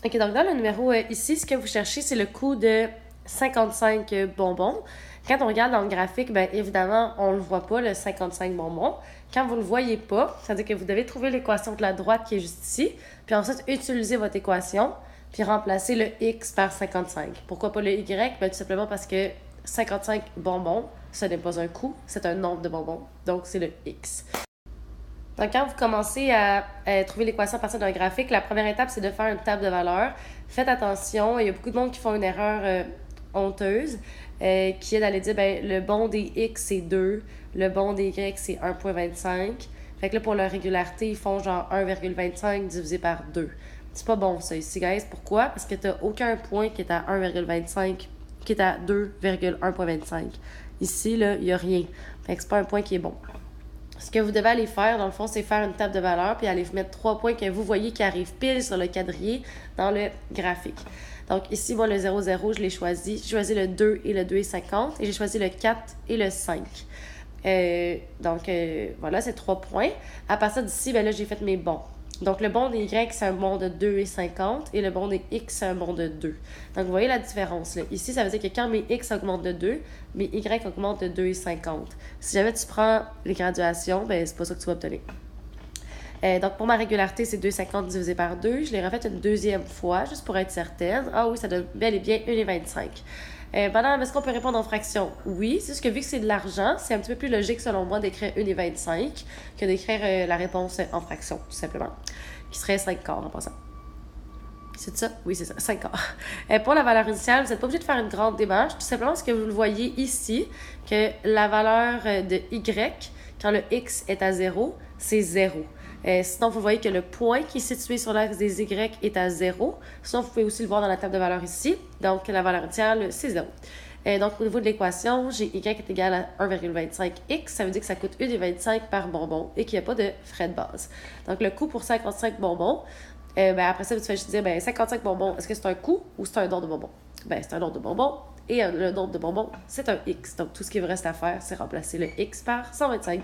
OK, donc dans le numéro ici, ce que vous cherchez, c'est le coût de 55 bonbons. Quand on regarde dans le graphique, bien évidemment, on ne le voit pas, le 55 bonbons. Quand vous ne le voyez pas, c'est-à-dire que vous devez trouver l'équation de la droite qui est juste ici, puis ensuite utiliser votre équation, puis remplacer le X par 55. Pourquoi pas le Y? Bien, tout simplement parce que 55 bonbons, ce n'est pas un coût, c'est un nombre de bonbons. Donc, c'est le X. Donc, quand vous commencez à trouver l'équation à partir d'un graphique, la première étape, c'est de faire une table de valeurs. Faites attention, il y a beaucoup de monde qui font une erreur honteuse, qui est d'aller dire, ben, le bon des X, c'est 2, le bon des Y, c'est 1,25. Fait que là, pour leur régularité, ils font genre 1,25 divisé par 2. C'est pas bon, ça, ici, guys. Pourquoi? Parce que t'as aucun point qui est à 1,25, qui est à 2,1,25. Ici, là, il n'y a rien. Fait que c'est pas un point qui est bon. Ce que vous devez aller faire, dans le fond, c'est faire une table de valeurs puis aller mettre 3 points que vous voyez qui arrivent pile sur le quadrillé dans le graphique. Donc ici, moi, le 0, 0, je l'ai choisi. J'ai choisi le 2 et le 2,50 et j'ai choisi le 4 et le 5. Voilà, c'est 3 points. À partir d'ici, ben là, j'ai fait mes bons. Donc, le bon des Y, c'est un bon de 2,50 et le bon des X, c'est un bon de 2. Donc, vous voyez la différence, là. Ici, ça veut dire que quand mes X augmentent de 2, mes Y augmentent de 2,50. Si jamais tu prends les graduations, ben c'est pas ça que tu vas obtenir. Donc, pour ma régularité, c'est 2,50 divisé par 2. Je l'ai refait une deuxième fois, juste pour être certaine. Ah oui, ça donne bel et bien 1,25. Madame, est-ce qu'on peut répondre en fractions? Oui, c'est juste que vu que c'est de l'argent, c'est un petit peu plus logique, selon moi, d'écrire 1,25 que d'écrire la réponse en fractions, tout simplement, qui serait 5 quarts en passant. C'est ça? Oui, c'est ça, 5 quarts. Pour la valeur initiale, vous n'êtes pas obligé de faire une grande démarche, tout simplement parce que vous le voyez ici, que la valeur de Y, quand le X est à 0, c'est 0. Sinon, vous voyez que le point qui est situé sur l'axe des Y est à 0. Sinon, vous pouvez aussi le voir dans la table de valeur ici. Donc, la valeur initiale, c'est 0. Donc, au niveau de l'équation, j'ai Y est égal à 1,25X. Ça veut dire que ça coûte 1,25 par bonbon et qu'il n'y a pas de frais de base. Donc, le coût pour 55 bonbons, après ça, tu fais juste dire, 55 bonbons, est-ce que c'est un coût ou c'est un don de bonbons? C'est un don de bonbons. Et le nombre de bonbons, c'est un X. Donc, tout ce qu'il vous reste à faire, c'est remplacer le X par 125.